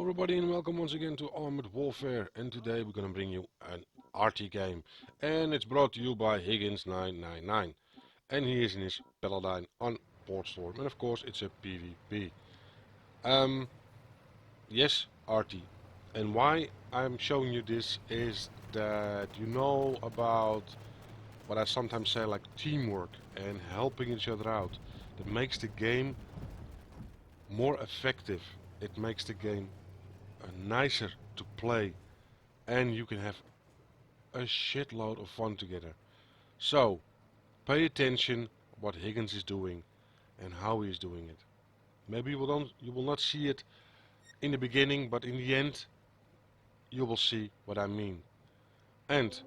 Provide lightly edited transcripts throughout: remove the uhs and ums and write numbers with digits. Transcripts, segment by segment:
everybody and welcome once again to Armored Warfare, and today we're gonna bring you an RT game, and it's brought to you by Higgins999, and he is in his Paladin on PortStorm, and of course it's a PvP. Yes, RT. And why I'm showing you this is that you know about what I sometimes say like teamwork and helping each other out. That makes the game more effective. It makes the game nicer to play, and you can have a shitload of fun together. So pay attention what Higgins is doing and how he is doing it. Maybe you will not see it in the beginning, but in the end you will see what I mean. And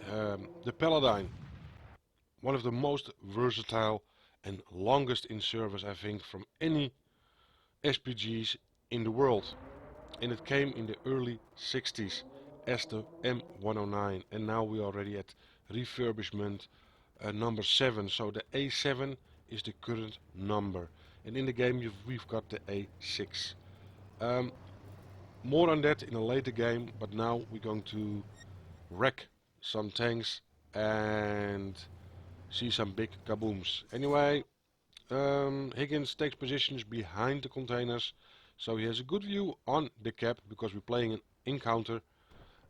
the Paladin, one of the most versatile and longest in service I think from any SPGs in the world. And it came in the early 60s as the M109, and now we are already at refurbishment number 7, so the A7 is the current number, and in the game we've got the A6. More on that in a later game, but now we're going to wreck some tanks and see some big kabooms. Anyway, Higgins takes positions behind the containers, so he has a good view on the cap because we're playing an encounter,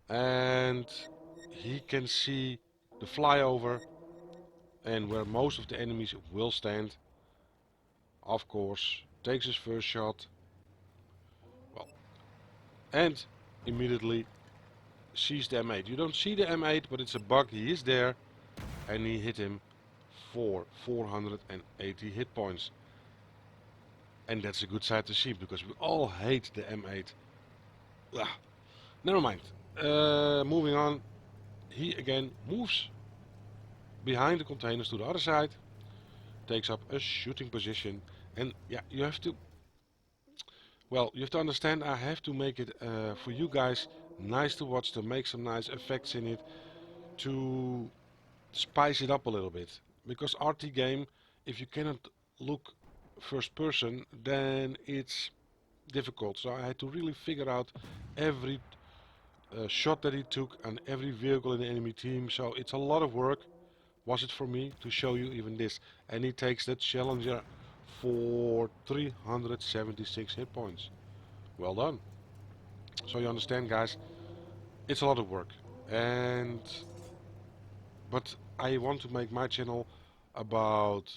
and he can see the flyover and where most of the enemies will stand. Of course, takes his first shot, well, and immediately sees the M8. You don't see the M8, but it's a bug. He is there, and he hit him for 480 hit points. And that's a good sight to see, because we all hate the M8. Never mind. Moving on. He again moves behind the containers to the other side. Takes up a shooting position. And yeah, you have to understand, I have to make it for you guys nice to watch, to make some nice effects in it, to spice it up a little bit. Because RT game, if you cannot look first person, then it's difficult. So I had to really figure out every shot that he took and every vehicle in the enemy team. So it's a lot of work, was it for me, to show you even this. And he takes that Challenger for 376 hit points. Well done. So you understand, guys, it's a lot of work. But I want to make my channel about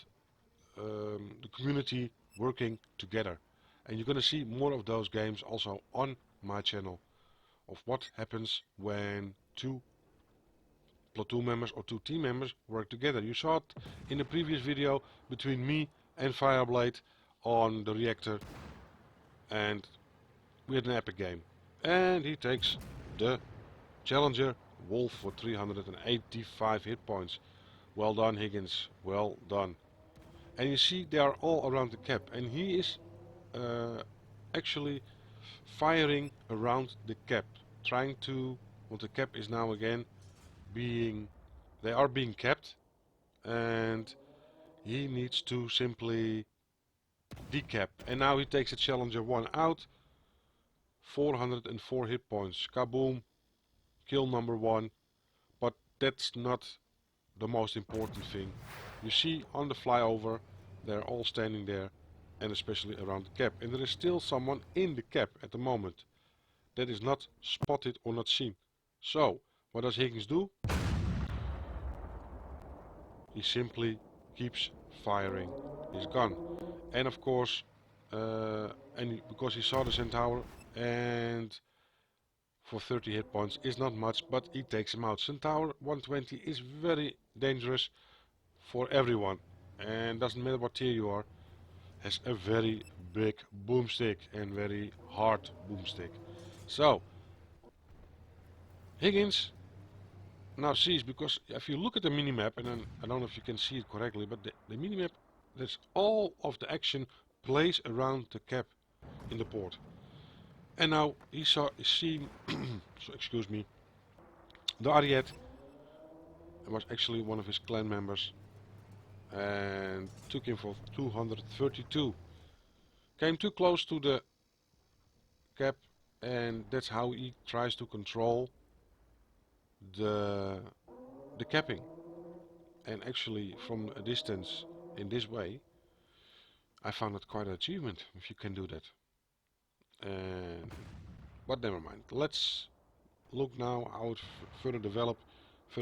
the community working together, and you're gonna see more of those games also on my channel, of what happens when two platoon members or two team members work together. You saw it in the previous video between me and Fireblade on the reactor, and we had an epic game. And he takes the Challenger Wolf for 385 hit points. Well done, Higgins, well done. And you see they are all around the cap, and he is actually firing around the cap, trying to, well, the cap is now again being, they are being capped, and he needs to simply decap. And now he takes a Challenger 1 out, 404 hit points, kaboom, kill number 1. But that's not the most important thing. You see on the flyover, they're all standing there, and especially around the cap. And there is still someone in the cap at the moment that is not spotted or not seen. So, what does Higgins do? He simply keeps firing his gun. And of course, because he saw the Centaur, and for 30 hit points is not much, but he takes him out. Centaur 120 is very dangerous for everyone, and doesn't matter what tier you are, has a very big boomstick and very hard boomstick. So Higgins now sees, because if you look at the minimap, and then, I don't know if you can see it correctly, but the minimap, that's all of the action plays around the cap in the port. And now he seen so excuse me, the Ariet was actually one of his clan members, and took him for 232. Came too close to the cap, and that's how he tries to control the capping. And actually, from a distance in this way, I found it quite an achievement if you can do that. And but never mind. Let's look now how it further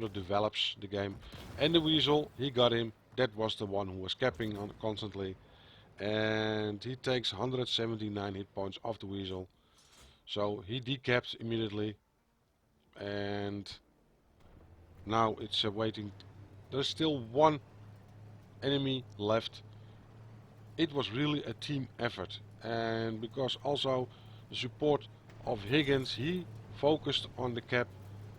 develops the game. And the weasel, he got him. That was the one who was capping on constantly, and he takes 179 hit points off the weasel. So he decapped immediately, and now it's waiting. There's still one enemy left. It was really a team effort, and because also the support of Higgins, he focused on the cap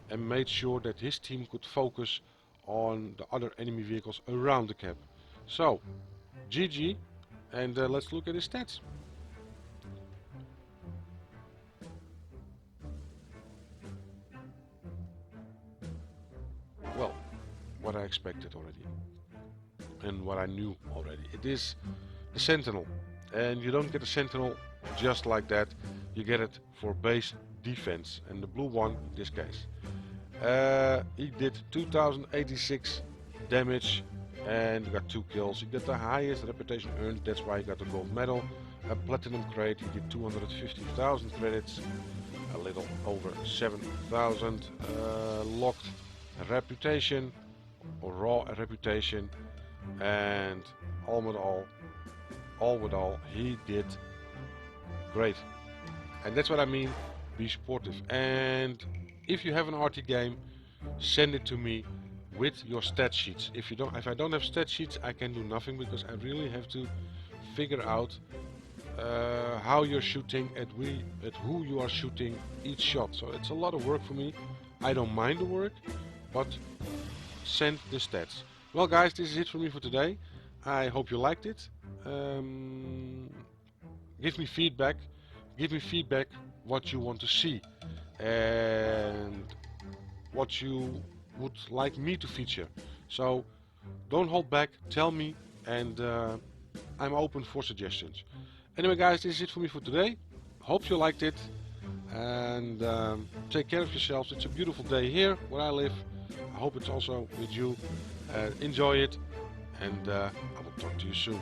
and made sure that his team could focus on the other enemy vehicles around the cap. So GG, and let's look at his stats. Well, what I expected already and what I knew already. It is the Sentinel, and you don't get a Sentinel just like that. You get it for base defense, and the blue one in this case. He did 2086 damage and got 2 kills. He got the highest reputation earned, that's why he got the gold medal. A platinum crate, he did 250,000 credits, a little over 7,000 locked reputation or raw reputation, and all with all, he did great. And that's what I mean, be supportive. And if you have an RT game, send it to me with your stat sheets. If I don't have stat sheets, I can do nothing, because I really have to figure out how you're shooting, at who you are shooting each shot. So it's a lot of work for me. I don't mind the work, but send the stats. Well guys, this is it for me for today. I hope you liked it. Give me feedback. Give me feedback what you want to see and what you would like me to feature. So don't hold back, tell me, and I'm open for suggestions. Anyway guys, this is it for me for today. Hope you liked it, and take care of yourselves. It's a beautiful day here where I live. I hope it's also with you. Enjoy it, and I will talk to you soon.